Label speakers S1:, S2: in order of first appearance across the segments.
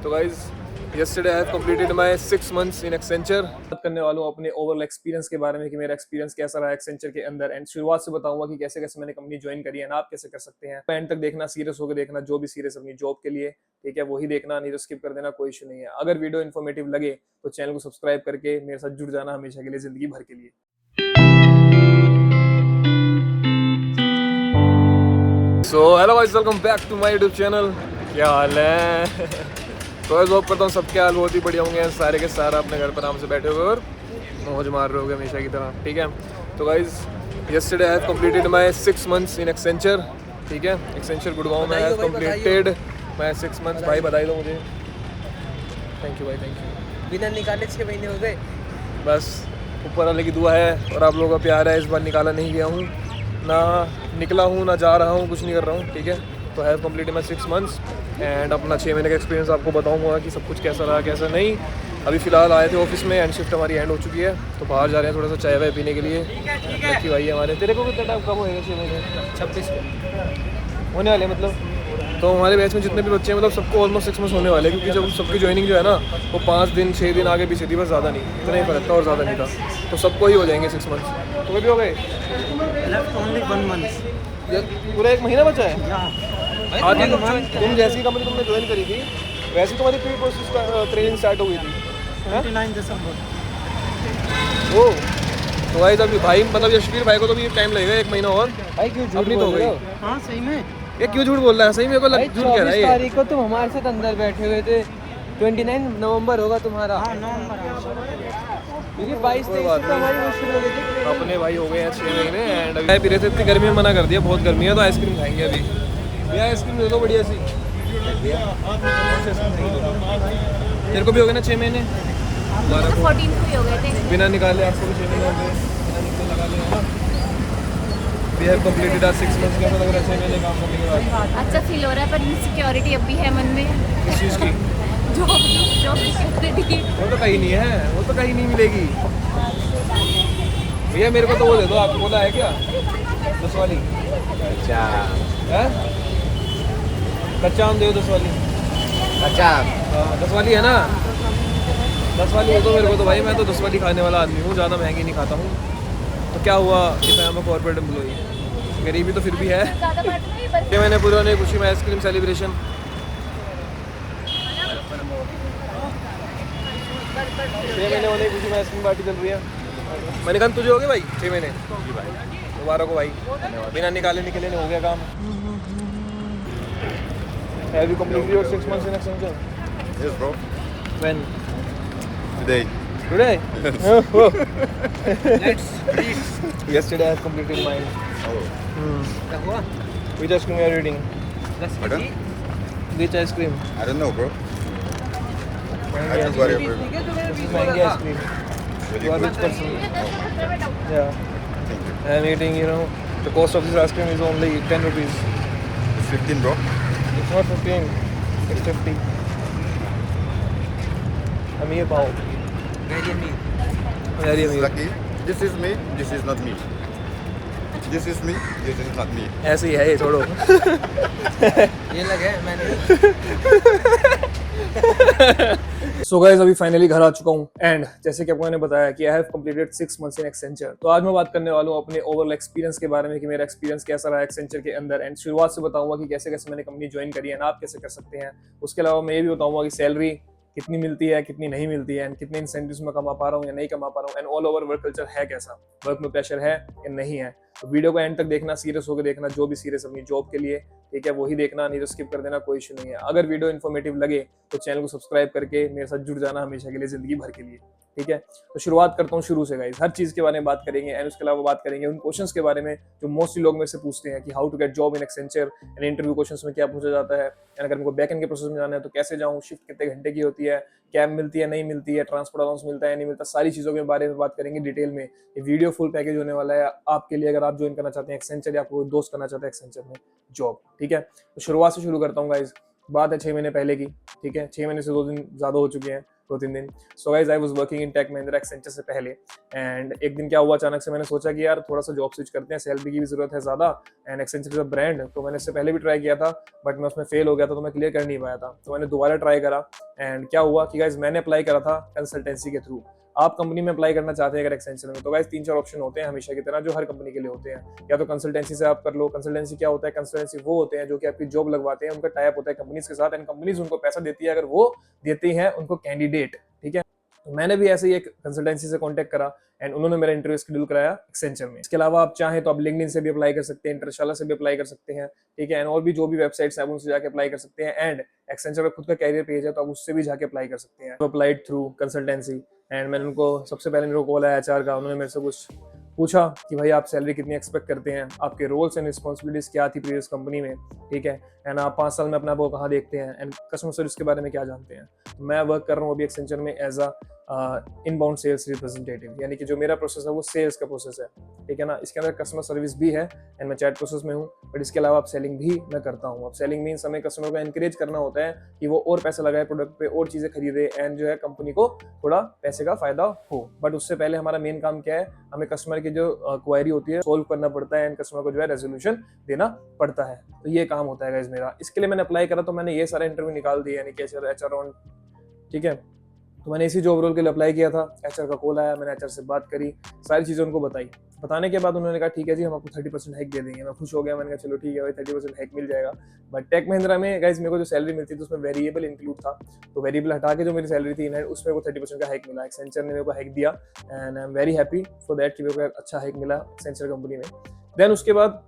S1: तो guys yesterday I have completed my 6 months in Accenture। बात करने वाला हूँ अपने ओवरऑल एक्सपीरियंस के बारे में कि मेरा एक्सपीरियंस कैसा रहा Accenture के अंदर एंड शुरुआत से बताऊंगा कि कैसे कैसे मैंने कंपनी ज्वाइन करी है ना आप कैसे कर सकते हैं। एंड तक देखना, सीरियस होकर देखना, जो भी सीरियस अपनी जॉब के लिए ठीक है वही देखना, नहीं तो स्किप कर देना, कोई इशू नहीं है। अगर वीडियो इन्फॉर्मेटिव लगे तो चैनल को सब्सक्राइब करके मेरे साथ जुड़ जाना हमेशा के लिए, जिंदगी भर के लिए। So hello guys, welcome back to my YouTube channel. क्या हाल है? तो आज होप करता हूँ सबके हाल बहुत ही बढ़िया होंगे, सारे के सारा अपने घर पर आराम से बैठे हुए और मौज मार रहे होगे हमेशा की तरह, ठीक है। तो guys yesterday I have completed my 6 months in Accenture, ठीक है। Accenture गुड़गांव में I have completed my 6 months। भाई बधाई दो मुझे। थैंक यू भाई, थैंक यू।
S2: बिना निकाले 6 महीने हो गए।
S1: बस ऊपर वाले की दुआ है और आप लोगों का प्यार है। इस बार निकाला नहीं गया हूँ, ना निकला हूँ, ना जा रहा हूँ, कुछ नहीं कर रहा हूँ, ठीक है। तो have completed my 6 months and अपना 6 महीने का एक्सपीरियंस आपको बताऊँगा कि सब कुछ कैसा रहा कैसा नहीं। अभी फ़िलहाल आए थे ऑफिस में, एंड शिफ्ट हमारी एंड हो चुकी है तो बाहर जा रहे हैं थोड़ा सा चाय वाय पीने के लिए। लकी भाई हमारे। तेरे को कितना टाइम कम होएगा? 6 महीने
S2: 26
S1: होने वाले मतलब। तो हमारे बैच में जितने भी बच्चे हैं मतलब सबको ऑलमोस्ट 6 मंथ्स होने वाले हैं, क्योंकि जब सबकी ज्वाइनिंग जो है ना वो 5 दिन 6 दिन आगे पीछे थी, बस ज़्यादा नहीं, इतना ही फर्क था और ज़्यादा नहीं था। तो सबको ही हो जाएंगे 6 मंथ्स। तो भी हो गए
S2: लेफ्ट ओनली 1 मंथ।
S1: पूरा 1 महीना बचा है। आगे तुम जैसी कंपनी तुमने ज्वाइन करी थी वैसी तुम्हारी प्री प्रोसेस ट्रेनिंग स्टार्ट हो गई थी
S2: 29 दिसंबर।
S1: ओ तो भाई तभी भाई मतलब यशवीर भाई को तो भी टाइम लगेगा 1 महीना और।
S2: भाई क्यों झूठ
S1: अपनी तो हो
S2: बोल रहे
S1: गई।
S2: हो? हाँ सही में।
S1: ये क्यों झूठ बोल रहा है? सही मेरे को झूठ कह रहा है
S2: 24
S1: ये।
S2: तारीख को तुम हमारे साथ अंदर बैठे हुए थे। 29 नवंबर होगा तुम्हारा। हाँ नवंबर। क्योंकि 22-23 से तो हमारी वो शुरू हो गई थी।
S1: अपने भाई हो गए हैं 6 महीने एंड अभी पी रहे थे। इतनी गर्मी में मना कर दिया, बहुत गर्मी है तो आइसक्रीम खाएंगे अभी। भैया आइसक्रीम दे दो बढ़िया सी। तेरे को भी हो गए ना 6 महीने?
S3: 14 को ही हो गए थे।
S1: बिना निकाले आपको भी 6 महीने हो गए, बिना निकले लगा लिया ना। We have completed our 6 months। कैसा लग रहा है 6 महीने काम करने के बाद?
S3: अच्छा फील हो रहा है, पर इनसिक्योरिटी अब भी है मन में।
S1: किस चीज़ की?
S3: Job security.
S1: वो तो कहीं नहीं है, वो तो कहीं नहीं मिलेगी। भैया मेरे को तो वो दे दो। आपको बोला है क्या 10 वाली?
S2: अच्छा
S1: है कच्चा आम दे दो 10 वाली।
S2: अच्छा
S1: 10 वाली है ना? 10 वाली दे दो मेरे को तो भाई, मैं तो 10 वाली खाने वाला आदमी हूँ, ज़्यादा महंगी नहीं खाता हूँ। तो क्या हुआ कि मैं हमें कॉर्पोरेट एम्प्लॉई, गरीबी तो फिर भी है। ये मैंने पूरा नहीं खुशी में आइसक्रीम सेलिब्रेशन। 6 महीने होने की खुशी में आइसक्रीम पार्टी चल रही है। मैंने कहा तुझे हो गए भाई 6 महीने? जी भाई, मुबारक हो भाई, बिना निकाले निकले नहीं हो गया काम। Have you completed your 6 months in Accenture?
S4: Yes, bro.
S1: When?
S4: Today.
S1: Today?
S2: Let's read.
S1: Yesterday I have completed mine।
S4: Oh.
S2: क्या हुआ?
S1: Which ice cream you are eating?
S4: Pardon?
S1: Which ice cream?
S4: I don't know, bro. I took whatever.
S1: This is mango ice cream.
S4: Very
S1: You are
S4: good.
S1: rich person. Yeah.
S4: Thank you.
S1: I am eating, the cost of this ice cream is only 10 rupees.
S4: It's 15, bro.
S1: It's not 15, it's 50. Amir Pav.
S2: Very me.
S1: Very
S4: This is
S1: amazing.
S4: lucky. This is me. This is not me. This is me. This is not me.
S1: ऐसे ही है ये, छोड़ो।
S2: ये लगे मैंने।
S1: So guys अभी finally घर आ चुका हूँ एंड जैसे कि आपको मैंने बताया कि I have completed 6 months in Accenture. तो आज मैं बात करने वाला हूँ अपने ओवरऑल एक्सपीरियंस के बारे में कि मेरा एक्सपीरियंस कैसा रहा एक्सेंचर के अंदर एंड शुरुआत से बताऊंगा कि कैसे कैसे मैंने कंपनी ज्वाइन करी है ना आप कैसे कर सकते हैं। उसके अलावा मैं ये भी बताऊंगा कि सैलरी कितनी मिलती है कितनी नहीं मिलती है एंड कितने इंसेंटिव्स में कमा पा रहा हूँ या नहीं कमा पा रहा हूँ and all over work culture है कैसा, वर्क में प्रेशर है या नहीं है। तो वीडियो को एंड तक देखना, सीरियस होकर देखना, जो भी सीरियस अपनी जॉब के लिए ठीक है वही देखना, नहीं तो स्किप कर देना, कोई इशू नहीं है। अगर वीडियो इन्फॉर्मेटिव लगे तो चैनल को सब्सक्राइब करके मेरे साथ जुड़ जाना हमेशा के लिए, जिंदगी भर के लिए, ठीक है। तो शुरुआत करता हूँ शुरू से गाइस। हर चीज के बारे में बात करेंगे एंड उसके अलावा बात करेंगे उन क्वेश्चंस के बारे में जो मोस्टली लोग मेरे से पूछते हैं कि how to get job in Accenture and interview questions में क्या पूछा जाता है एंड अगर मेरे को बैक एंड के प्रोसेस में जाना है तो कैसे जाऊँ, शिफ्ट कितने घंटे की होती है, कैब मिलती है नहीं मिलती है, ट्रांसपोर्ट अलाउंस मिलता है नहीं मिलता, सारी चीजों के बारे में बात करेंगे डिटेल में। ये वीडियो फुल पैकेज होने वाला है आपके लिए अगर आप ज्वाइन करना चाहते हैं एक्सेंचर या कोई दोस्त करना चाहते हैं एक्सेंचर में जॉब, ठीक है। तो शुरुआत से शुरू करता हूँ गाइज। बात है 6 महीने पहले की, ठीक है। 6 महीने से 2 दिन ज्यादा हो चुके हैं, 2-3 दिन। So guys I was working in tech Mahindra Accenture से पहले एंड एक दिन क्या हुआ, अचानक से मैंने सोचा कि यार थोड़ा सा जॉब स्विच करते हैं, सैलरी की भी जरूरत है ज्यादा and Accenture is a brand. तो मैंने इससे पहले भी ट्राई किया था बट मैं उसमें फेल हो गया था तो मैं क्लियर कर नहीं पाया था। तो मैंने दोबारा ट्राई करा एंड क्या हुआ कि गाइज मैंने अप्लाई करा था कंसल्टेंसी के थ्रू। आप कंपनी में अप्लाई करना चाहते हैं अगर एक्सेंचर में, तो गाइज 3-4 ऑप्शन होते हैं हमेशा की तरह, जो हर कंपनी के लिए होते हैं। या तो कंसल्टेंसी से आप कर लो। कंसल्टेंसी क्या होता है? कंसल्टेंसी वो होते हैं जो कि आपकी जॉब लगवाते हैं, उनका टाइप होता है कंपनीज के साथ, एंड कंपनीज उनको पैसा देती है अगर वो देती हैं उनको कैंडिडेट, ठीक है। तो मैंने भी ऐसे ही एक कंसल्टेंसी से कांटेक्ट करा एंड उन्होंने मेरा इंटरव्यू शेड्यूल कराया एक्सेंचर में। इसके अलावा आप चाहें तो आप लिंक्डइन से भी अप्लाई कर सकते हैं, इंटरशाला से भी अप्लाई कर सकते हैं, ठीक है। एंड और भी जो भी वेबसाइट्स हैं आप उनसे जाके अप्लाई कर सकते हैं, एंड एक्सेंचर का खुद का कैरियर पेज है तो आप उससे भी जाके अप्लाई कर सकते हैं। अप्लाइड थ्रू कंसल्टेंसी एंड मैंने उनको, सबसे पहले मेरे को कॉल आया एचआर का, उन्होंने मेरे से कुछ पूछा कि भाई आप सैलरी कितनी एक्सपेक्ट करते हैं, आपके रोल्स एंड रिस्पॉन्सिबिलिटीज क्या थी प्रीवियस कंपनी में, ठीक है, एंड आप 5 साल में अपना वो कहाँ देखते हैं, एंड कस्टमर सर्विस के बारे में क्या जानते हैं। तो मैं वर्क कर रहा हूँ अभी एक्सेंचर में as a inbound sales representative, यानी कि जो मेरा प्रोसेस है वो सेल्स का प्रोसेस है, ठीक है ना। इसके अंदर कस्टमर सर्विस भी है एंड मैं चैट प्रोसेस में हूँ, बट इसके अलावा अब सेलिंग भी मैं करता हूँ। अब सेलिंग मीन्स हमें कस्टमर को एनकरेज करना होता है कि वो और पैसा लगाए प्रोडक्ट पे, और चीज़ें खरीदे, एंड जो है कंपनी को थोड़ा पैसे का फायदा हो। बट उससे पहले हमारा मेन काम क्या है? हमें कस्टमर की जो क्वायरी होती है सोल्व करना पड़ता है एंड कस्टमर को जो है रेजोल्यूशन देना पड़ता है। तो ये काम होता है गाइस मेरा। इसके लिए मैंने अप्लाई करा तो मैंने ये सारा इंटरव्यू निकाल दिया, यानी कि एचआर राउंड, ठीक है। तो मैंने इसी जॉब रोल के लिए अप्लाई किया था। एचआर का कॉल आया, मैंने एचआर से बात करी, सारी चीज़ें उनको बताई। बताने के बाद उन्होंने कहा ठीक है जी हम आपको 30% हाइक दे देंगे। मैं खुश हो गया, मैंने कहा चलो ठीक है भाई 30% हाइक मिल जाएगा। बट टेक महिंद्रा में गाइस मेरे को जो सैलरी मिलती थी उसमें वेरिएबल इंक्लूड था, तो वेरिएबल हटा के जो मेरी सैलरी थी उसमें को 30% का हाइक मिला। एक्सेंचर ने मेरे को हाइक दिया and I am very happy for that कि मेरे को अच्छा हाइक मिला एक्सेंचर कंपनी में। देन उसके बाद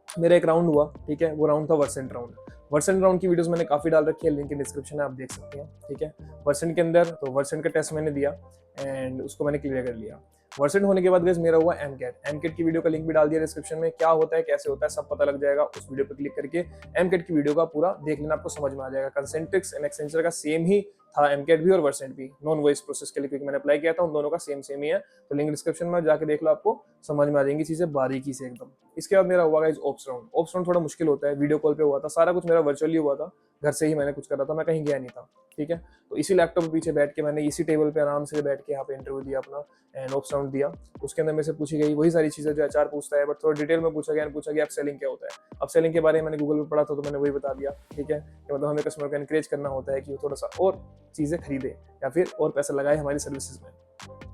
S1: मेरा एक राउंड हुआ, ठीक है, वो राउंड था वर्सेंट राउंड। वर्सेंट राउंड की वीडियोस मैंने काफ़ी डाल रखी है, लिंक इन डिस्क्रिप्शन में आप देख सकते हैं, ठीक है। वर्सेंट के अंदर तो वर्सेंट का टेस्ट मैंने दिया एंड उसको मैंने क्लियर कर लिया। वर्सेंट होने के बाद गाइस मेरा हुआ एमकेट। एमकेट की वीडियो का लिंक भी डाल दिया डिस्क्रिप्शन में, क्या होता है कैसे होता है सब पता लग जाएगा। उस वीडियो पर क्लिक करके एमकेट की वीडियो का पूरा देख लेना, आपको समझ में आ जाएगा। कंसेंट्रिक्स एंड एक्सेंचर का सेम ही था एमकेट भी और वर्सेंट भी, नॉन वॉइस प्रोसेस के लिए, क्योंकि मैंने अप्लाई किया था, उन दोनों का सेम ही है। तो लिंक डिस्क्रिप्शन में जाके देख लो, आपको समझ में आ जाएंगी चीजें बारीकी से एकदम। इसके बाद मेरा हुआ guys ops round. Ops round थोड़ा मुश्किल होता है, वीडियो कॉल पे हुआ था, सारा कुछ मेरा वर्चुअली हुआ था, घर से ही मैंने कुछ करा था, मैं कहीं गया नहीं था, ठीक है। तो इसी लैपटॉप के पीछे बैठ के मैंने इसी टेबल पे आराम से बैठ के यहाँ पे इंटरव्यू दिया अपना एंड ओप्स राउंड दिया। उसके अंदर मेरे से पूछी गई वही सारी चीजें जो एचआर पूछता है, बट थोड़ा डिटेल में पूछा गया आप सेलिंग क्या होता है। अब सेलिंग के बारे में मैंने गूगल पे पढ़ा था तो मैंने वही बता दिया, ठीक है, कि मतलब हमें कस्टमर को एनकरेज करना होता है कि वो थोड़ा सा और चीजें खरीदे या फिर और पैसा लगाए हमारी सर्विसेज में,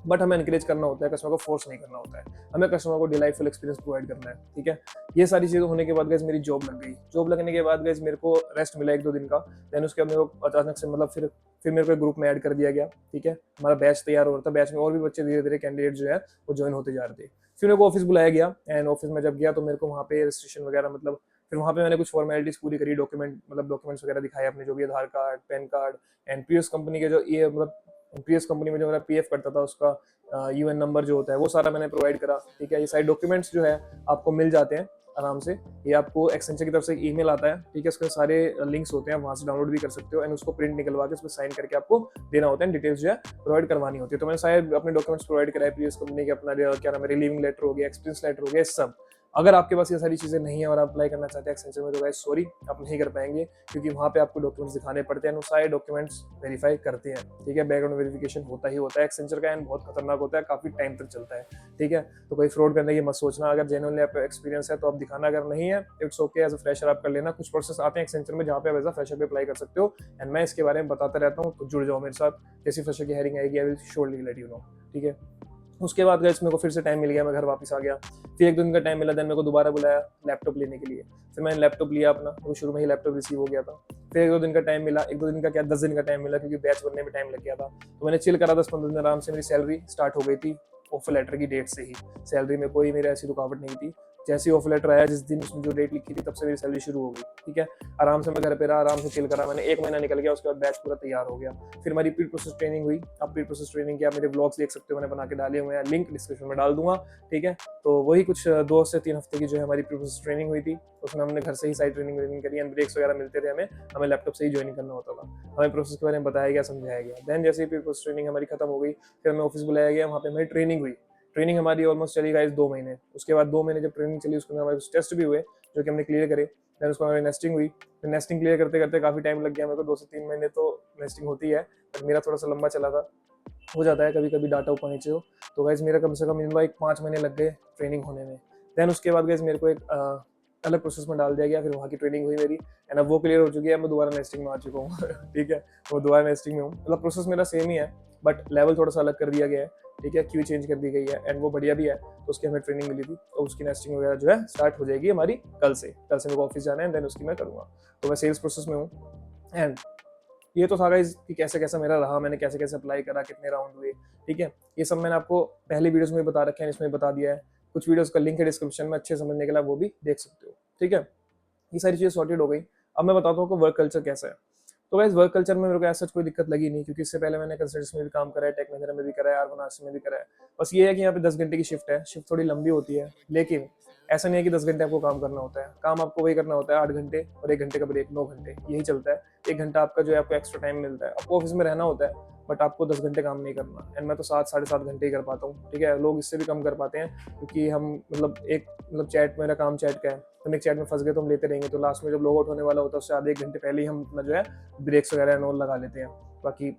S1: बट हमें एनकरेज करना होता है, कस्टमर को फोर्स नहीं करना होता है, हमें कस्टमर को डिलाइटफुल एक्सपीरियंस प्रोवाइड करना है, ठीक है। ये सारी चीज़ें होने के बाद गाइस मेरी जॉब लग गई। जॉब लगने के बाद गाइस मेरे को रेस्ट मिला 1-2 दिन का। देन उसके बाद मेरे को अचानक से मतलब फिर मेरे को एक ग्रुप में ऐड कर दिया गया, ठीक है। हमारा बैच तैयार हो रहा था, बैच में और भी बच्चे धीरे धीरे कैंडिडेट जो है वो ज्वाइन होते जा रहे थे। फिर मेरे को ऑफिस बुलाया गया एंड ऑफिस में जब गया तो मेरे को वहाँ पे रजिस्ट्रेशन वगैरह, मतलब फिर वहाँ पे मैंने कुछ फॉर्मेलिटीज पूरी करी, डॉक्यूमेंट्स वगैरह दिखाए अपने, जो भी Aadhaar card, PAN card and previous company के जो ये मतलब प्रीवियस कंपनी में जो मेरा पीएफ करता था उसका यूएन नंबर जो होता है वो सारा मैंने प्रोवाइड करा, ठीक है। ये सारे डॉक्यूमेंट्स जो है आपको मिल जाते हैं आराम से, ये आपको एक्सेंचर की तरफ से एक ईमेल आता है, ठीक है। उसके सारे लिंक्स होते हैं, वहाँ से डाउनलोड भी कर सकते हो एंड उसको प्रिंट निकलवा के उसमें साइन करके आपको देना होता है, डिटेल्स जो है प्रोवाइड करवानी होती है। तो मैंने सारे अपने डॉक्यूमेंट्स प्रोवाइड कराए, प्रीवियस कंपनी के अपना क्या नाम है, रिलीविंग लेटर हो गया, एक्सपीरियंस लेटर हो गया, सब। अगर आपके पास ये सारी चीज़ें नहीं है और आप अप्लाई करना चाहते हैं एक्सेंचर में, तो गाइस सॉरी आप नहीं कर पाएंगे, क्योंकि वहाँ पे आपको डॉक्यूमेंट्स दिखाने पड़ते हैं, वो सारे डॉक्यूमेंट्स वेरीफाई करते हैं, ठीक है। बैकग्राउंड वेरिफिकेशन होता ही होता है एक्सेंचर का, एंड बहुत खतरनाक होता है, काफ़ी टाइम तक चलता है, ठीक है। तो कोई फ्रॉड करने की मत सोचना, अगर जेन्युइनली आपका एक्सपीरियंस है तो आप दिखाना, अगर नहीं है it's okay, as a fresher आप कर लेना। कुछ प्रोसेस आते हैं एक्सेंचर में जहाँ पे आप एज अ फ्रेशर पे अप्लाई कर सकते हो, एंड मैं इसके बारे में बताता रहता हूँ, तो जुड़ जाओ मेरे साथ। जैसी फ्रेशर की हायरिंग आएगी I will surely let you know, ठीक है। उसके बाद गाइस मेरे को फिर से टाइम मिल गया, मैं घर वापस आ गया। फिर 1-2 दिन का टाइम मिला, देन मेरे को दोबारा बुलाया लैपटॉप लेने के लिए। फिर मैंने लैपटॉप लिया अपना, वो शुरू में ही लैपटॉप रिसीव हो गया था। फिर 1-2 दिन का टाइम मिला, 1-2 दिन का क्या 10 दिन का टाइम मिला, क्योंकि बैच बनने में टाइम लग गया था। तो मैंने चिल करा 10-15 दिन आराम से। मेरी सैलरी स्टार्ट हो गई थी ऑफर लेटर की डेट से ही, सैलरी में कोई मेरे ऐसी रुकावट नहीं थी। जैसे ही ऑफर लेटर आया, जिस दिन उसमें जो डेट लिखी थी, तब से मेरी सैलरी शुरू हो गई, ठीक है। आराम से मैं घर पे रहा, आराम से चिल करा, मैंने 1 महीना निकल गया। उसके बाद बैच पूरा तैयार हो गया। फिर हमारी प्री प्रोसेस ट्रेनिंग हुई। अब प्री प्रोसेस ट्रेनिंग की आप मेरे ब्लॉग्स देख सकते हो, मैंने बना के डाले हुए हैं, लिंक डिस्क्रिप्शन में डाल दूंगा, ठीक है। तो वही कुछ 2 से 3 हफ्ते की जो है हमारी प्री प्रोसेस ट्रेनिंग हुई थी। उसमें हमने घर से ही सारी ट्रेनिंग करी, एंड ब्रेक्स वगैरह मिलते थे हमें लैपटॉप से ही ज्वाइन करना होता था। हमें प्रोसेस के बारे में बताया गया, समझाया गया। देन जैसे ही प्री प्रोसेस ट्रेनिंग हमारी खत्म हो गई, फिर हमें ऑफिस बुलाया गया, वहाँ पे हमारी ट्रेनिंग हुई। ट्रेनिंग हमारी ऑलमोस्ट चली गाइस 2 महीने। उसके बाद 2 महीने जब ट्रेनिंग चली, उसके हमारे टेस्ट भी हुए जो कि हमने क्लियर करे। देन उसको हमारी नेस्टिंग हुई। फिर नेस्टिंग क्लियर करते करते काफ़ी टाइम लग गया मेरे को, 2 से 3 महीने तो नेस्टिंग होती है, बट मेरा थोड़ा सा लंबा चला था, हो जाता है कभी कभी डाटा ऊपर नीचे हो। तो गाइस मेरा कम से कम 5 महीने लग गए ट्रेनिंग होने में। देन उसके बाद गाइस मेरे को एक अलग प्रोसेस में डाल दिया गया, फिर वहाँ की ट्रेनिंग हुई मेरी एंड अब वो क्लियर हो चुकी है, मैं दोबारा नेस्टिंग में आ चुका हूँ ठीक है, वो दोबारा नेस्टिंग में हूँ। मतलब प्रोसेस मेरा सेम ही है बट लेवल थोड़ा सा अलग कर दिया गया है, ठीक है, क्यू चेंज कर दी गई है एंड वो बढ़िया भी है। तो उसकी हमें ट्रेनिंग मिली थी, तो उसकी नेस्टिंग वगैरह जो है स्टार्ट हो जाएगी हमारी कल से मेरे को ऑफिस जाना है, देन उसकी मैं करूँगा। तो मैं सेल्स प्रोसेस में हूँ एंड ये तो था गाइस कि कैसे कैसा मेरा रहा, मैंने कैसे कैसे अप्लाई करा, कितने राउंड हुए, ठीक है। ये सब मैंने आपको पहली वीडियोस में बता रखे हैं, इसमें बता दिया है। कुछ वीडियोस का लिंक है डिस्क्रिप्शन में, अच्छे समझने के लिए वो भी देख सकते हो, ठीक है। ये सारी चीज़ें सॉर्टेड हो गई। अब मैं बताता हूँ कि वर्क कल्चर कैसा है। तो गाइस वर्क कल्चर में मेरे को ऐसा कोई दिक्कत लगी नहीं, क्योंकि इससे पहले मैंने कंसल्टेंसी में भी काम करा है, टेक महिंद्रा में भी करा है, आर1 में भी करा है। बस ये है कि यहाँ पे 10 घंटे की शिफ्ट है, शिफ्ट थोड़ी लंबी होती है, लेकिन ऐसा नहीं है कि 10 घंटे आपको काम करना होता है। काम आपको वही करना होता है 8 घंटे और 1 घंटे का ब्रेक, 9 घंटे यही चलता है। 1 घंटा आपका जो है आपको एक्स्ट्रा टाइम मिलता है, आपको ऑफिस में रहना होता है बट आपको 10 घंटे काम नहीं करना। एंड मैं तो 7 साढ़े 7 घंटे ही कर पाता हूँ, ठीक है। लोग इससे भी कम कर पाते हैं, क्योंकि हम मतलब चैट, मेरा काम चैट का है, हम एक चैट में फंस गए तो हम लेते रहेंगे, तो लास्ट में जब लॉग आउट होने वाला होता है उससे आधे 1 घंटे पहले ही हम अपना जो है ब्रेक्स वगैरह नोट लगा लेते हैं। बाकी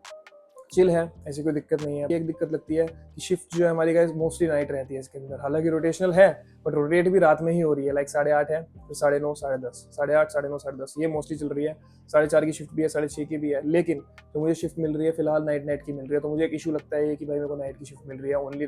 S1: चिल है, ऐसी कोई दिक्कत नहीं है। एक दिक्कत लगती है कि शिफ्ट जो है हमारी गाइस मोस्टली नाइट रहती है इसके अंदर, हालांकि रोटेशनल है बट रोटेट भी रात में ही हो रही है। लाइक 8:30 है, फिर 9:30, 10:30, 8:30, 9:30, 10:30 ये मोस्टली चल रही है। 4:30 की शिफ्ट भी है, 6:30 की भी है, लेकिन जो मुझे शिफ्ट मिल रही है फिलहाल नाइट की मिल रही है। तो मुझे एक इशू लगता है कि भाई मेरे को नाइट की शिफ्ट मिल रही है ओनली,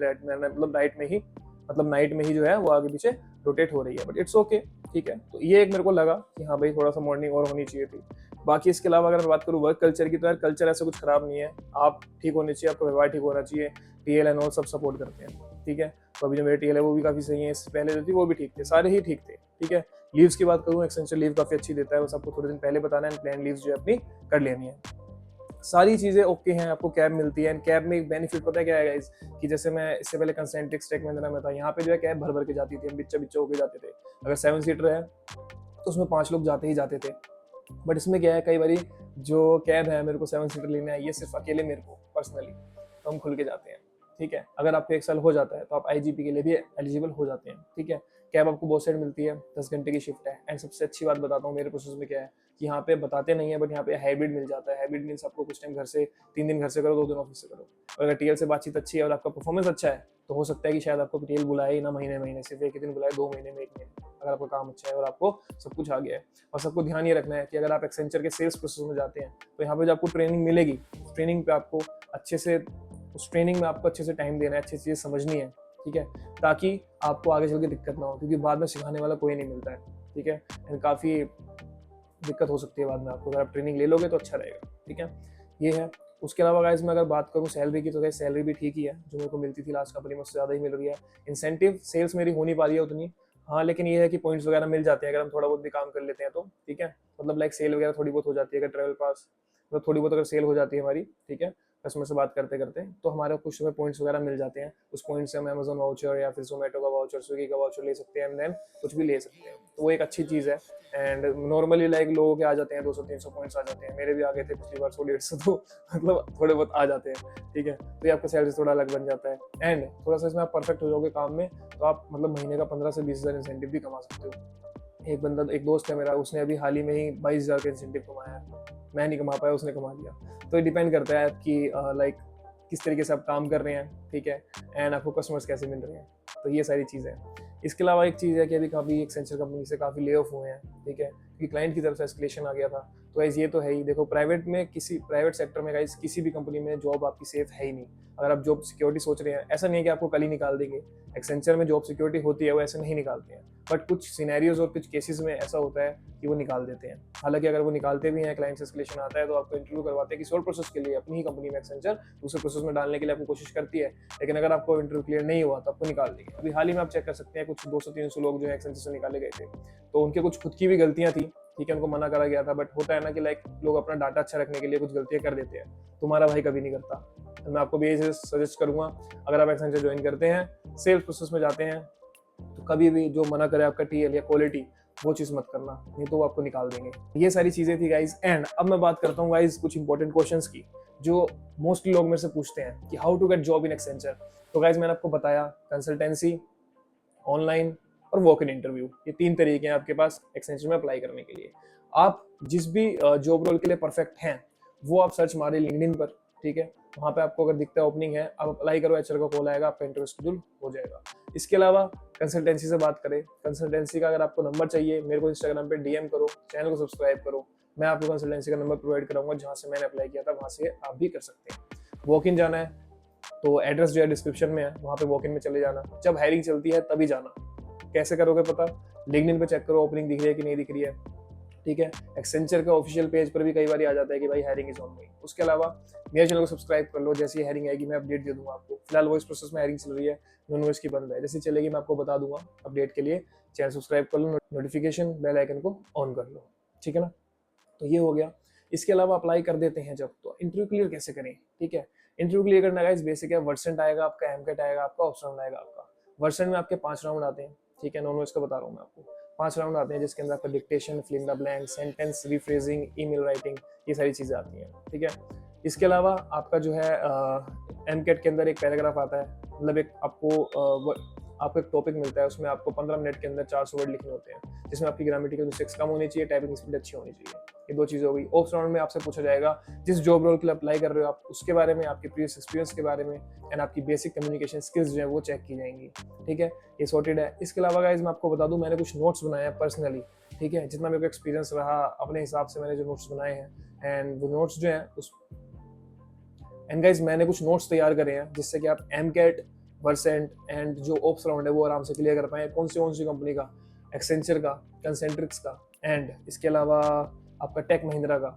S1: नाइट में ही जो है वो आगे पीछे रोटेट हो रही है, बट इट्स ओके, ठीक है। तो ये एक मेरे को लगा कि हाँ भाई थोड़ा सा मॉर्निंग और होनी चाहिए थी। बाकी इसके अलावा अगर मैं बात करूँ वर्क कल्चर की, तो यार कल्चर ऐसा कुछ खराब नहीं है, आप ठीक होने चाहिए, आपका व्यवहार ठीक होना चाहिए, टीएल एंड ऑल सब सपोर्ट करते हैं, ठीक है। तो अभी जो मेरे टीएल है वो भी काफी सही है, इससे पहले जो थी वो भी ठीक थे, सारे ही ठीक थे, ठीक है। लीव्स की बात करूँ, एक्सेंचर लीव काफी अच्छी देता है, बस आपको थोड़े दिन पहले बताना है, प्लान लीव्स जो है अपनी कर लेनी है। सारी चीजें ओके हैं, आपको कैब मिलती है एंड कैब में एक बेनिफिट पता है क्या है गाइस, कि जैसे मैं इससे पहले कंसेंट्रिक्स टेक महिंद्रा में था, यहाँ पे जो है कैब भर भर के जाती थी, हम बिच्चा बिच्चा होके जाते थे। अगर 7 सीटर है तो उसमें 5 लोग जाते ही जाते थे, बट इसमें क्या है, कई बारी जो कैब है मेरे को 7 सीटर लेने आई है सिर्फ अकेले मेरे को पर्सनली, तो हम खुल के जाते हैं, ठीक है। अगर आपको 1 साल हो जाता है तो आप आईजीपी के लिए भी एलिजिबल हो जाते हैं, ठीक है। कैब आपको बहुत साइड मिलती है, 10 घंटे की शिफ्ट है एंड सबसे अच्छी बात बताता हूँ मेरे प्रोसेस में क्या है कि यहाँ पे बताते नहीं है बट यहाँ पे हाइब्रिड मिल जाता है। हाइब्रिड मीन्स आपको कुछ टाइम घर से 3 दिन घर से करो, 2 दिन ऑफिस से करो। और अगर टीएल से बातचीत अच्छी है और आपका परफॉर्मेंस अच्छा है तो हो सकता है कि शायद आपको टीएल बुलाए ही ना महीने सिर्फ एक ही दिन बुलाए, 2 महीने में 1 महीने, अगर आपका काम अच्छा है और आपको सब कुछ आ गया है। और सबको ध्यान ये रखना है कि अगर आप एक्सेंचर के सेल्स प्रोसेस में जाते हैं तो यहाँ पे जो आपको ट्रेनिंग मिलेगी, ट्रेनिंग पे आपको अच्छे से, उस ट्रेनिंग में आपको अच्छे से टाइम देना है, अच्छी चीज़ समझनी है, ठीक है, ताकि आपको आगे चल के दिक्कत ना हो, क्योंकि बाद में सिखाने वाला कोई नहीं मिलता है, ठीक है। एंड काफ़ी दिक्कत हो सकती है बाद में आपको, अगर आप ट्रेनिंग ले लोगे तो अच्छा रहेगा, ठीक है। ये है। उसके अलावा गाइस मैं अगर बात करूँ सैलरी की, तो गाइस सैलरी भी ठीक ही है, जो मेरे को मिलती थी लास्ट कंपनी में उससे ज़्यादा ही मिल रही है। इंसेंटिव सेल्स मेरी हो नहीं पा रही है उतनी, हाँ, लेकिन ये है कि पॉइंट्स वगैरह मिल जाते हैं अगर हम थोड़ा बहुत भी काम कर लेते हैं तो, ठीक है। मतलब लाइक सेल वगैरह थोड़ी बहुत हो जाती है, अगर ट्रैवल पास मतलब थोड़ी बहुत अगर सेल हो जाती है हमारी, ठीक है, कस्टमर से बात करते करते, तो हमारे कुछ समय पॉइंट्स वगैरह मिल जाते हैं। उस पॉइंट से हम अमेजोन वाउचर या फिर जोमेटो का वाउचर, स्विगी का वाउचर ले सकते हैं, एंड देन कुछ भी ले सकते हैं, तो वो एक अच्छी चीज़ है। एंड नॉर्मली लाइक लोगों के आ जाते हैं 200-300 पॉइंट्स आ जाते हैं, मेरे भी आ गए थे पिछली बार 100-150, तो मतलब थोड़े बहुत आ जाते हैं, ठीक है। तो ये आपका सैलरी थोड़ा अलग बन जाता है एंड थोड़ा सा इसमें आप परफेक्ट हो जाओगे काम में तो आप मतलब महीने का 15 से 20 हज़ार इंसेंटिव भी कमा सकते हो। एक दोस्त है मेरा, उसने अभी हाल ही में ही 22,000 का इंसेंटिव कमाया है, मैं नहीं कमा पाया, उसने कमा लिया। तो ये डिपेंड करता है कि लाइक किस तरीके से आप काम कर रहे हैं, ठीक है, एंड आपको कस्टमर्स कैसे मिल रहे हैं, तो ये सारी चीज़ें हैं। इसके अलावा एक चीज़ है कि अभी काफ़ी एक्सेंचर कंपनी से काफ़ी ले ऑफ हुए हैं, ठीक है, क्योंकि क्लाइंट की तरफ से एस्केलेशन आ गया था। तो गाइस ये तो है ही, देखो प्राइवेट सेक्टर में गाइस किसी भी कंपनी में जॉब आपकी सेफ है ही नहीं। अगर आप जॉब सिक्योरिटी सोच रहे हैं, ऐसा नहीं है कि आपको कल ही निकाल देंगे, एक्सेंचर में जॉब सिक्योरिटी होती है, वो ऐसे नहीं निकालते हैं, बट कुछ सिनेरियोज और कुछ केसेस में ऐसा होता है कि वो निकाल देते हैं। हालांकि अगर वो निकालते भी हैं, क्लाइंट से एस्केलेशन आता है तो आपको इंटरव्यू करवाते हैं किसी और प्रोसेस के लिए, अपनी ही कंपनी में एक्सेंचर दूसरे प्रोसेस में डालने के लिए आपको कोशिश करती है, लेकिन अगर आपको इंटरव्यू क्लियर नहीं हुआ तो आपको निकाल देंगे। अभी हाल ही में आप चेक कर सकते हैं कुछ 200-300 लोग जो है एक्सेंचर से निकाले गए थे, तो उनके कुछ खुद की भी गलतियां थी, ठीक है, उनको मना करा गया था, बट होता है ना कि लाइक लोग अपना डाटा अच्छा रखने के लिए कुछ गलतियां कर देते हैं, तुम्हारा भाई कभी नहीं करता। तो मैं आपको भी ये सजेस्ट करूंगा, अगर आप एक्सेंचर ज्वाइन करते हैं, सेल्स प्रोसेस में जाते हैं, तो कभी भी जो मना करे आपका टीएल या क्वालिटी, वो चीज़ मत करना, नहीं तो वो आपको निकाल देंगे। ये सारी चीज़ें थी गाइज। एंड अब मैं बात करता हूँ गाइज कुछ इंपॉर्टेंट क्वेश्चंस की, जो मोस्टली लोग मेरे से पूछते हैं कि how to get job in Accenture. तो गाइज मैंने आपको बताया, कंसल्टेंसी, ऑनलाइन और वॉक इन इंटरव्यू, ये 3 तरीके हैं आपके पास एक्सेंचर में अप्लाई करने के लिए। आप जिस भी जॉब रोल के लिए परफेक्ट हैं वो आप सर्च मारें लिंक्डइन पर, ठीक है। वहाँ पे आपको अगर दिखता है ओपनिंग है, आप अप्लाई करो, एचआर का कॉल आएगा, आपका इंटरव्यू शेड्यूल हो जाएगा। इसके अलावा कंसल्टेंसी से बात करें, कंसल्टेंसी का अगर आपको नंबर चाहिए, मेरे को इंस्टाग्राम पे डीएम करो, चैनल को सब्सक्राइब करो, मैं आपको कंसल्टेंसी का नंबर प्रोवाइड कराऊंगा, जहाँ से मैंने अप्लाई किया था वहाँ से आप भी कर सकते हैं। वॉक इन जाना है तो एड्रेस जो है डिस्क्रिप्शन में है, वहाँ पे वॉक इन में चले जाना। जब हायरिंग चलती है तभी जाना। कैसे करोगे पता, लिंक्डइन पे चेक करो ओपनिंग दिख रही है कि नहीं दिख रही है, ठीक है। एक्सेंचर का ऑफिशियल पेज पर भी कई बार आ जाता है कि भाई हायरिंग इज ऑनगोइंग। उसके अलावा मेरे चैनल को सब्सक्राइब कर लो, जैसी हायरिंग आएगी मैं अपडेट दे दूंगा आपको। फिलहाल वॉइस प्रोसेस में हायरिंग चल रही है, नॉन वॉइस की बंद है, जैसे चलेगी मैं आपको बता दूंगा। अपडेट के लिए चैनल सब्सक्राइब कर लो, नोटिफिकेशन बेल आइकन को ऑन कर लो, ठीक है ना। तो ये हो गया। इसके अलावा अप्लाई कर देते हैं जब, तो इंटरव्यू क्लियर कैसे करें, ठीक है। इंटरव्यू क्लियर करना गाइस बेसिक है, वर्सेंट आएगा आपका, एमकेट आएगा आपका, ऑप्शनल आएगा आपका। वर्सेंट में आपके 5 राउंड आते हैं, ठीक है। नॉन वॉइस का बता रहा हूँ मैं आपको, 5 राउंड आते हैं, जिसके अंदर आपका dictation, fill in the blank, sentence rephrasing, email writing, ये सारी चीजें आती हैं, ठीक है। इसके अलावा आपका जो है एमकेट के अंदर एक पैराग्राफ आता है, मतलब एक आपको एक टॉपिक मिलता है, उसमें आपको 15 मिनट के अंदर 400 वर्ड लिखने होते हैं, जिसमें आपकी ग्रामेटिकल मिस्टेक्स कम होनी चाहिए, टाइपिंग स्पीड अच्छी होनी चाहिए। ये 2 चीज़ हो गई। ऑप्स राउंड में आपसे पूछा जाएगा जिस जॉब रोल के लिए अप्लाई कर रहे हो आप, उसके बारे में, आपके प्रीवियस एक्सपीरियंस के बारे में, एंड आपकी बेसिक कम्युनिकेशन स्किल्स जो है वो चेक की जाएंगी, ठीक है। ये सॉर्टेड है। इसके अलावा गाइस मैं आपको बता दूं, मैंने कुछ नोट्स बनाए हैं पर्सनली, ठीक है। जितना मेरे को एक्सपीरियंस रहा अपने हिसाब से मैंने जो नोट्स बनाए हैं, एंड वो नोट्स जो हैं एंड गाइस मैंने कुछ नोट्स तैयार करे हैं, जिससे कि आप एमकेट, वर्सेंट एंड जो ऑप्स राउंड है वो आराम से क्लियर कर पाए। कौन सी कंपनी का, एक्सेंचर का, कंसेंट्रिक्स का, एंड इसके अलावा आपका टेक महिंद्रा का,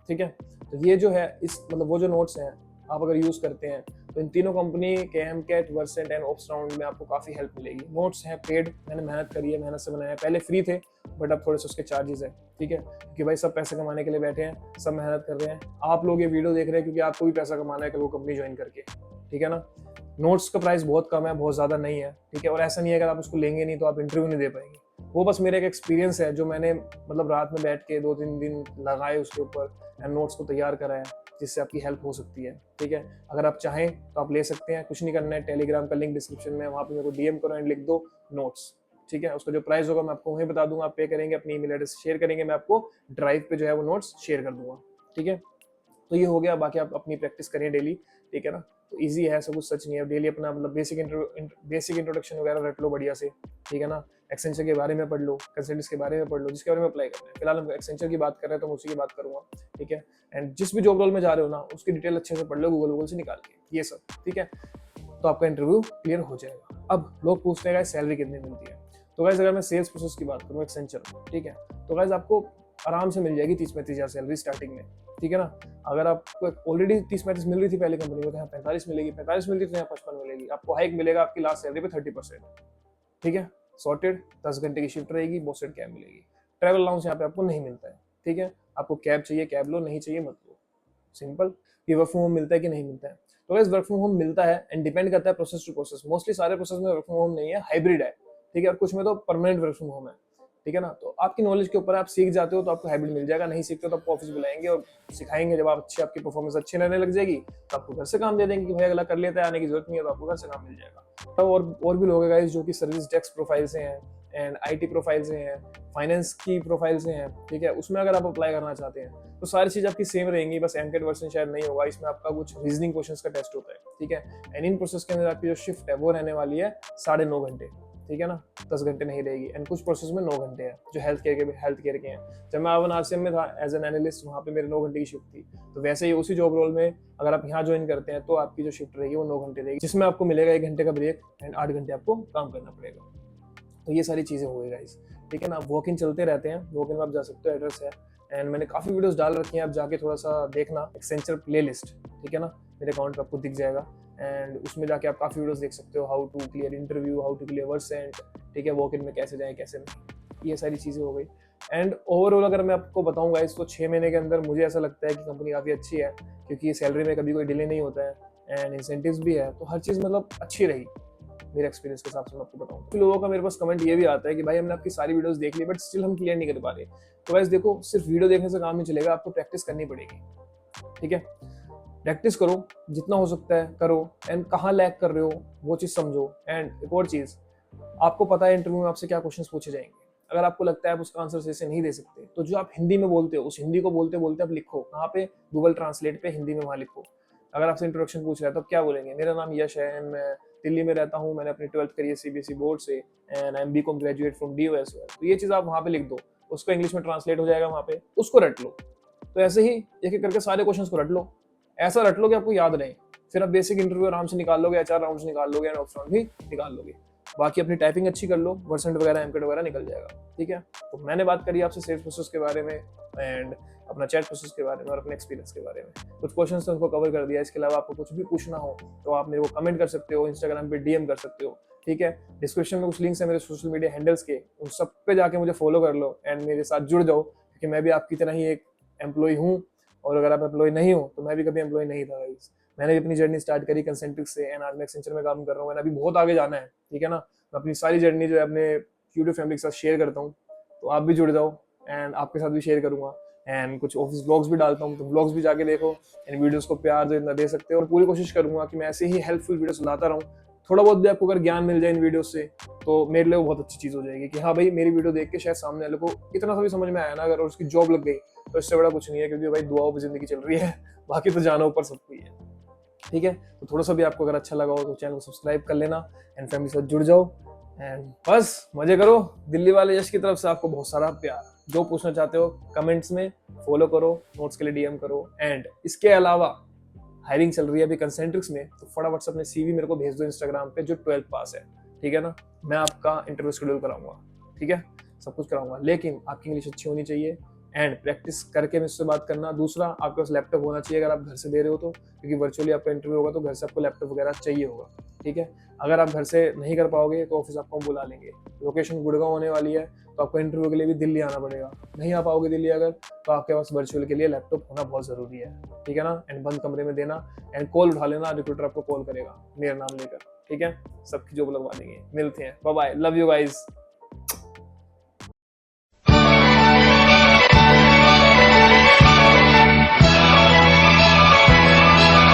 S1: ठीक है। तो ये जो है इस मतलब वो जो नोट्स हैं आप अगर यूज करते हैं तो इन तीनों कंपनी के AMCAT, Versant and ops round में आपको काफी हेल्प मिलेगी। नोट्स हैं पेड, मैंने मेहनत करी है, मेहनत से बनाया है। पहले फ्री थे बट अब थोड़े से उसके चार्जेस है, ठीक है, क्योंकि भाई सब पैसे कमाने के लिए बैठे हैं, सब मेहनत कर रहे हैं। आप लोग ये वीडियो देख रहे हैं क्योंकि आपको भी पैसा कमाना है कि वो कंपनी ज्वाइन करके, ठीक है ना। नोट्स का प्राइस बहुत कम है, बहुत ज़्यादा नहीं है, ठीक है। और ऐसा नहीं है अगर आप उसको लेंगे नहीं तो आप इंटरव्यू नहीं दे पाएंगे। वो बस मेरा एक एक्सपीरियंस है जो मैंने मतलब रात में बैठ के 2-3 दिन लगाए उसके ऊपर एंड नोट्स को तैयार कराया, जिससे आपकी हेल्प हो सकती है, ठीक है। अगर आप चाहें तो आप ले सकते हैं, कुछ नहीं करना है। टेलीग्राम का लिंक डिस्क्रिप्शन में, वहाँ पे मेरे को डीएम करो एंड लिख दो नोट्स, ठीक है। उसका जो प्राइस होगा मैं आपको वहीं बता दूंगा, आप पे करेंगे, अपनी ईमेल एड्रेस शेयर करेंगे, मैं आपको ड्राइव पे जो है वो नोट्स शेयर कर दूंगा, ठीक है। तो ये हो गया। बाकी आप अपनी प्रैक्टिस करें डेली, ठीक है ना। तो इजी है, सब कुछ सच नहीं है। डेली अपना मतलब बेसिक इंट्रोडक्शन वगैरह रट लो बढ़िया से, ठीक है ना। एक्सेंचर के बारे में पढ़ लो, कंसल्टेंट्स के बारे में पढ़ लो, जिसके बारे में अप्लाई करना है। फिलहाल हम एक्सेंचर की बात कर रहे हैं तो मैं उसी की बात करूंगा, ठीक है। एंड जिस भी जॉब रोल में जा रहे हो ना, उसकी डिटेल अच्छे से पढ़ लो गूगल से निकाल के, ये सब, ठीक है। तो आपका इंटरव्यू क्लियर हो जाएगा। अब लोग पूछते हैं सैलरी कितनी मिलती है। तो गाइस अगर मैं सेल्स प्रोसेस की बात करूँ एक्सेंचर में, ठीक है, तो गाइस आपको आराम से मिल जाएगी 30-35 हज़ार सैलरी स्टार्टिंग में, ठीक है ना। अगर आपको ऑलरेडी 30-35 मिल रही थी पहले कंपनी में, तो यहाँ 45 मिलेगी, 45 मिलती तो यहाँ 55 मिलेगी। आपको हाइक मिलेगा आपकी लास्ट सैलरी पे 30%, ठीक है। सॉर्टेड, 10 घंटे की शिफ्ट रहेगी, बोस्टेड कैब मिलेगी। ट्रैवल अलाउंस यहाँ पे आपको नहीं मिलता है, ठीक है। आपको कैब चाहिए कैब लो, नहीं चाहिए मत लो, सिंपल। ये वर्क फ्रॉम होम मिलता है कि नहीं मिलता है, तो गाइस वर्क फ्रॉम होम मिलता है एंड डिपेंड करता है प्रोसेस टू प्रोसेस। मोस्टली सारे प्रोसेस में वर्क फ्रॉम होम नहीं है, हाइब्रिड है, ठीक है। और कुछ में तो परमानेंट वर्क फ्रॉम होम है, ठीक है ना। तो आपकी नॉलेज के ऊपर, आप सीख जाते हो तो आपको हाइब्रिड मिल जाएगा, नहीं सीखते हो तो आपको ऑफिस बुलाएंगे और सिखाएंगे। जब आप आपकी परफॉर्मेंस अच्छी रहने लग जाएगी तो आपको घर से काम दे देंगे कि भाई अगला कर लेता है, आने की जरूरत नहीं है, तो आपको घर से काम मिल जाएगा। तो और भी लोग हैं गाइस जो कि सर्विस डेस्क प्रोफाइल से हैं एंड आईटी प्रोफाइल से हैं, फाइनेंस की प्रोफाइल से हैं, ठीक है। उसमें अगर आप अप्लाई करना चाहते हैं तो सारी चीज आपकी सेम रहेंगी, बस एमकेट वर्जन शायद नहीं होगा। इसमें आपका कुछ रीजनिंग क्वेश्चंस का टेस्ट होता है, ठीक है। एंड इन प्रोसेस के अंदर आपकी जो शिफ्ट है वो रहने वाली है 9.5 घंटे, ठीक है ना, 10 घंटे नहीं रहेगी। एंड कुछ प्रोसेस में 9 घंटे है जो हेल्थ केयर के हैं। जब मैं आवन आरसीएम में था एज एन एनालिस्ट, वहाँ पे मेरे 9 घंटे की शिफ्ट थी। तो वैसे ही उसी जॉब रोल में अगर आप यहाँ ज्वाइन करते हैं तो आपकी जो शिफ्ट रहेगी वो 9 घंटे रहेगी, जिसमें आपको मिलेगा 1 घंटे का ब्रेक एंड 8 घंटे आपको काम करना पड़ेगा। तो ये सारी चीज़ें हो गई गाइस, ठीक है ना। वॉक इन चलते रहते हैं, वॉक इन में आप जा सकते हो, एड्रेस है। एंड मैंने काफ़ी वीडियोस डाल रखी हैं, आप जाके थोड़ा सा देखना एक्सेंचर प्लेलिस्ट, ठीक है ना, मेरे अकाउंट पे आपको दिख जाएगा। एंड उसमें जाके आप काफ़ी वीडियोस देख सकते हो, how to clear interview, how to clear Versant, ठीक है, वॉक इन में कैसे जाएं कैसे नहीं, ये सारी चीज़ें हो गई। एंड ओवरऑल अगर मैं आपको बताऊँ गाइस तो 6 महीने के अंदर मुझे ऐसा लगता है कि कंपनी काफ़ी अच्छी है, क्योंकि सैलरी में कभी कोई डिले नहीं होता है एंड इंसेंटिव्स भी है, तो हर चीज़ मतलब अच्छी रही मेरे एक्सपीरियंस के हिसाब से मैं आपको बताऊं। तो लोगों का मेरे पास कमेंट ये भी आता है कि भाई हमने आपकी सारी वीडियोस देख ली बट स्टिल हम क्लियर नहीं कर पा रहे। तो गाइस देखो, सिर्फ वीडियो देखने से काम नहीं चलेगा, आपको प्रैक्टिस करनी पड़ेगी, ठीक है। प्रैक्टिस करो, जितना हो सकता है करो, एंड कहाँ लैग कर रहे हो वो चीज़ समझो। एंड एक और चीज़, आपको पता है इंटरव्यू में आपसे क्या क्वेश्चन पूछे जाएंगे। अगर आपको लगता है आप उसका आंसर सही से नहीं दे सकते तो जो आप हिंदी में बोलते हो उस हिंदी को बोलते बोलते आप लिखो, कहाँ पे, गूगल ट्रांसलेट पे हिंदी में वहाँ लिखो। अगर आपसे इंट्रोडक्शन पूछ रहा है तो आप क्या बोलेंगे? मेरा नाम यश है एंड मैं दिल्ली में रहता हूँ, मैंने अपनी 12th करी है सीबीएसई बोर्ड से and I am BCom graduate from DOS। तो ये चीज़ आप वहाँ पे लिख दो, उसको इंग्लिश में ट्रांसलेट हो जाएगा वहाँ पे, उसको रट लो। तो ऐसे ही एक एक करके सारे क्वेश्चंस को रट लो, ऐसा रट लो कि आपको याद रहे। फिर आप बेसिक इंटरव्यू आराम से निकाल लोगे, HR राउंड निकाल लोगे एंड ऑप्शन भी निकाल लोगे। बाकी अपनी टाइपिंग अच्छी कर लो, वर्सेंट वगैरह एमकेट वगैरह निकल जाएगा, ठीक है। तो मैंने बात करी आपसे सेल्स प्रोसेस के बारे में एंड अपना चैट प्रोसेस के बारे में और अपने एक्सपीरियंस के बारे में। कुछ क्वेश्चन तो उनको कवर कर दिया। इसके अलावा आपको कुछ भी पूछना हो तो आप मेरे को कमेंट कर सकते हो, इंस्टाग्राम पे DM कर सकते हो, ठीक है। डिस्क्रिप्शन में कुछ लिंक्स है मेरे सोशल मीडिया हैंडल्स के, उन सब पे जाके मुझे फॉलो कर लो एंड मेरे साथ जुड़ जाओ, क्योंकि मैं भी आपकी तरह ही एक एम्प्लॉय हूँ। और अगर आप एम्प्लॉय नहीं हो तो मैं भी कभी एम्प्लॉय नहीं था गाइस। मैंने भी अपनी जर्नी स्टार्ट करी कंसेंट्रिक से एंड आज मैं एक्सेंचर में काम कर रहा हूँ एंड अभी बहुत आगे जाना है, ठीक है ना। मैं अपनी सारी जर्नी जो है अपने यूट्यूब फैमिली के साथ शेयर करता हूँ, तो आप भी जुड़ जाओ एंड आपके साथ भी शेयर करूँगा एंड कुछ ऑफिस ब्लॉग्स भी डालता हूँ, तो ब्लॉग्स भी जाके देखो एंड वीडियोस को प्यार जो इतना दे सकते हो। और पूरी कोशिश करूँगा कि मैं ऐसे ही हेल्पफुल वीडियोस लाता रहूँ। थोड़ा बहुत भी आपको अगर ज्ञान मिल जाए इन वीडियो से तो मेरे लिए वो बहुत अच्छी चीज़ हो जाएगी कि हाँ भाई मेरी वीडियो देख के शायद सामने वाले को इतना सा भी समझ में आया ना, अगर उसकी जॉब लग गई तो इससे बड़ा कुछ नहीं है, क्योंकि भाई दुआओं पर जिंदगी चल रही है, बाकी तो जाना ऊपर सब कोई है, ठीक है। तो थोड़ा सा भी आपको अगर अच्छा लगा हो तो चैनल को सब्सक्राइब कर लेना एंड फैमिली के साथ जुड़ जाओ एंड बस मजे करो। दिल्ली वाले यश की तरफ से आपको बहुत सारा प्यार। जो पूछना चाहते हो कमेंट्स में फॉलो करो, नोट्स के लिए DM करो एंड इसके अलावा हायरिंग चल रही है अभी कंसेंट्रिक्स में, तो फटाफट से अपने CV मेरे को भेज दो इंस्टाग्राम पे जो 12th पास है, ठीक है ना। मैं आपका इंटरव्यू शेड्यूल कराऊंगा, ठीक है, सब कुछ कराऊंगा, लेकिन आपकी इंग्लिश अच्छी होनी चाहिए एंड प्रैक्टिस करके मुझसे बात करना। दूसरा, आपके पास लैपटॉप होना चाहिए अगर आप घर से दे रहे हो तो, क्योंकि वर्चुअली आपका इंटरव्यू होगा तो घर से आपको लैपटॉप वगैरह चाहिए होगा, ठीक है। अगर आप घर से नहीं कर पाओगे तो ऑफिस आपको बुला लेंगे। लोकेशन गुड़गांव होने वाली है, तो आपको इंटरव्यू के लिए भी दिल्ली आना पड़ेगा। नहीं आ पाओगे दिल्ली अगर, तो आपके पास वर्चुअल के लिए लैपटॉप होना बहुत जरूरी है, ठीक है ना। एंड बंद कमरे में देना एंड कॉल उठा लेना, रिक्रूटर आपको कॉल करेगा मेरा नाम लेकर, ठीक है। सबकी जॉब लगवा देंगे। मिलते हैं, bye bye, love you guys.